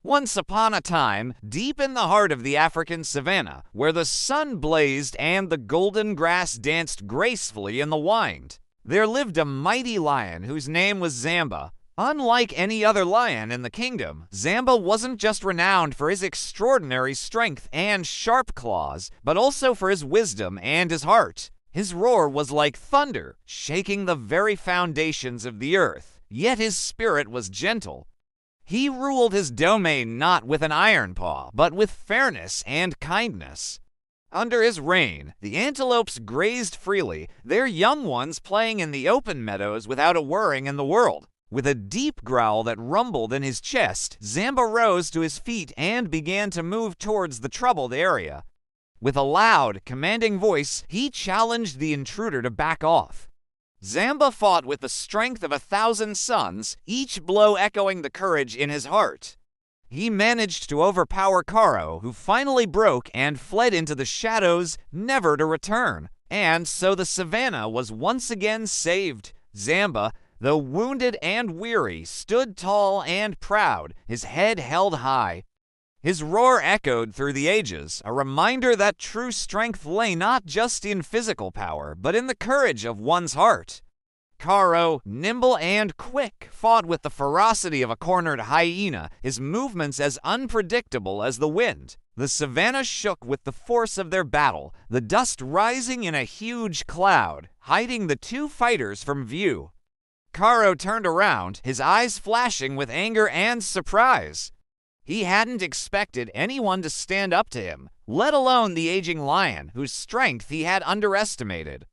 Once upon a time, deep in the heart of the African savanna, where the sun blazed and the golden grass danced gracefully in the wind, there lived a mighty lion whose name was Zamba. Unlike any other lion in the kingdom, Zamba wasn't just renowned for his extraordinary strength and sharp claws, but also for his wisdom and his heart. His roar was like thunder, shaking the very foundations of the earth, yet his spirit was gentle. He ruled his domain not with an iron paw, but with fairness and kindness. Under his reign, the antelopes grazed freely, their young ones playing in the open meadows without a worrying in the world. With a deep growl that rumbled in his chest, Zamba rose to his feet and began to move towards the troubled area. With a loud, commanding voice, he challenged the intruder to back off. Zamba fought with the strength of 1,000 suns, each blow echoing the courage in his heart. He managed to overpower Karo, who finally broke and fled into the shadows, never to return. And so the savannah was once again saved. Zamba, though wounded and weary, stood tall and proud, his head held high. His roar echoed through the ages, a reminder that true strength lay not just in physical power, but in the courage of one's heart. Karo, nimble and quick, fought with the ferocity of a cornered hyena, his movements as unpredictable as the wind. The savannah shook with the force of their battle, the dust rising in a huge cloud, hiding the two fighters from view. Karo turned around, his eyes flashing with anger and surprise. He hadn't expected anyone to stand up to him, let alone the aging lion, whose strength he had underestimated.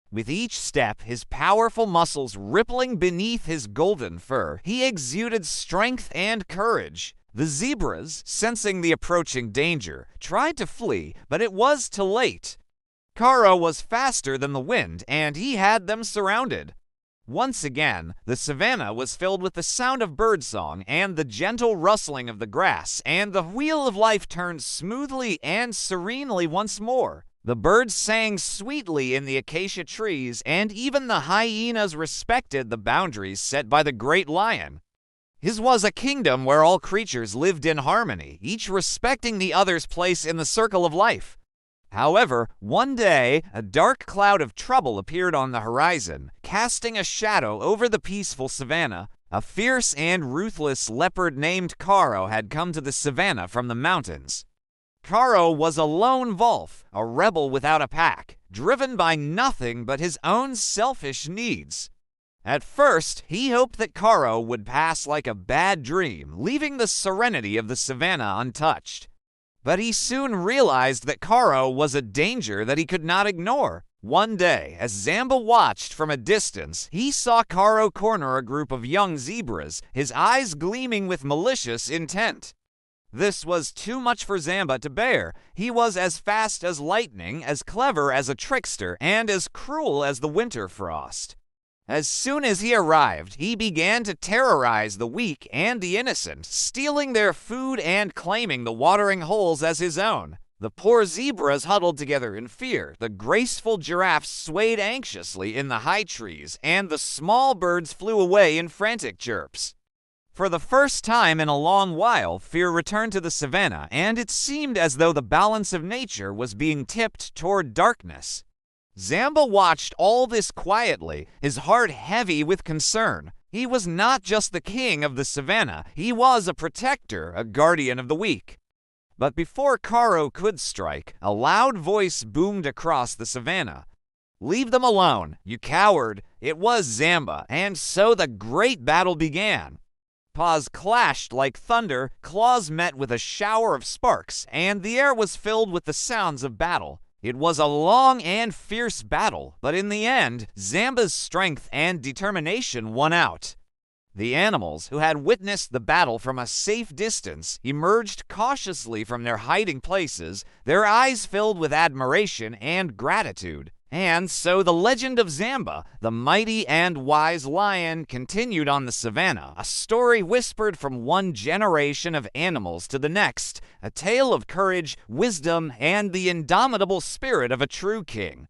With each step, his powerful muscles rippling beneath his golden fur, he exuded strength and courage. The zebras, sensing the approaching danger, tried to flee, but it was too late. Karo was faster than the wind, and he had them surrounded. Once again, the savannah was filled with the sound of birdsong and the gentle rustling of the grass, and the wheel of life turned smoothly and serenely once more. The birds sang sweetly in the acacia trees, and even the hyenas respected the boundaries set by the great lion. His was a kingdom where all creatures lived in harmony, each respecting the other's place in the circle of life. However, one day, a dark cloud of trouble appeared on the horizon, casting a shadow over the peaceful savannah. A fierce and ruthless leopard named Karo had come to the savannah from the mountains. Karo was a lone wolf, a rebel without a pack, driven by nothing but his own selfish needs. At first, he hoped that Karo would pass like a bad dream, leaving the serenity of the savannah untouched. But he soon realized that Karo was a danger that he could not ignore. One day, as Zamba watched from a distance, he saw Karo corner a group of young zebras, his eyes gleaming with malicious intent. This was too much for Zamba to bear. He was as fast as lightning, as clever as a trickster, and as cruel as the winter frost. As soon as he arrived, he began to terrorize the weak and the innocent, stealing their food and claiming the watering holes as his own. The poor zebras huddled together in fear, the graceful giraffes swayed anxiously in the high trees, and the small birds flew away in frantic chirps. For the first time in a long while, fear returned to the savannah, and it seemed as though the balance of nature was being tipped toward darkness. Zamba watched all this quietly, his heart heavy with concern. He was not just the king of the savannah, he was a protector, a guardian of the weak. But before Karo could strike, a loud voice boomed across the savannah. "Leave them alone, you coward!" It was Zamba, and so the great battle began. Paws clashed like thunder, claws met with a shower of sparks, and the air was filled with the sounds of battle. It was a long and fierce battle, but in the end, Zamba's strength and determination won out. The animals, who had witnessed the battle from a safe distance, emerged cautiously from their hiding places, their eyes filled with admiration and gratitude. And so the legend of Zamba, the mighty and wise lion, continued on the savannah, a story whispered from one generation of animals to the next, a tale of courage, wisdom, and the indomitable spirit of a true king.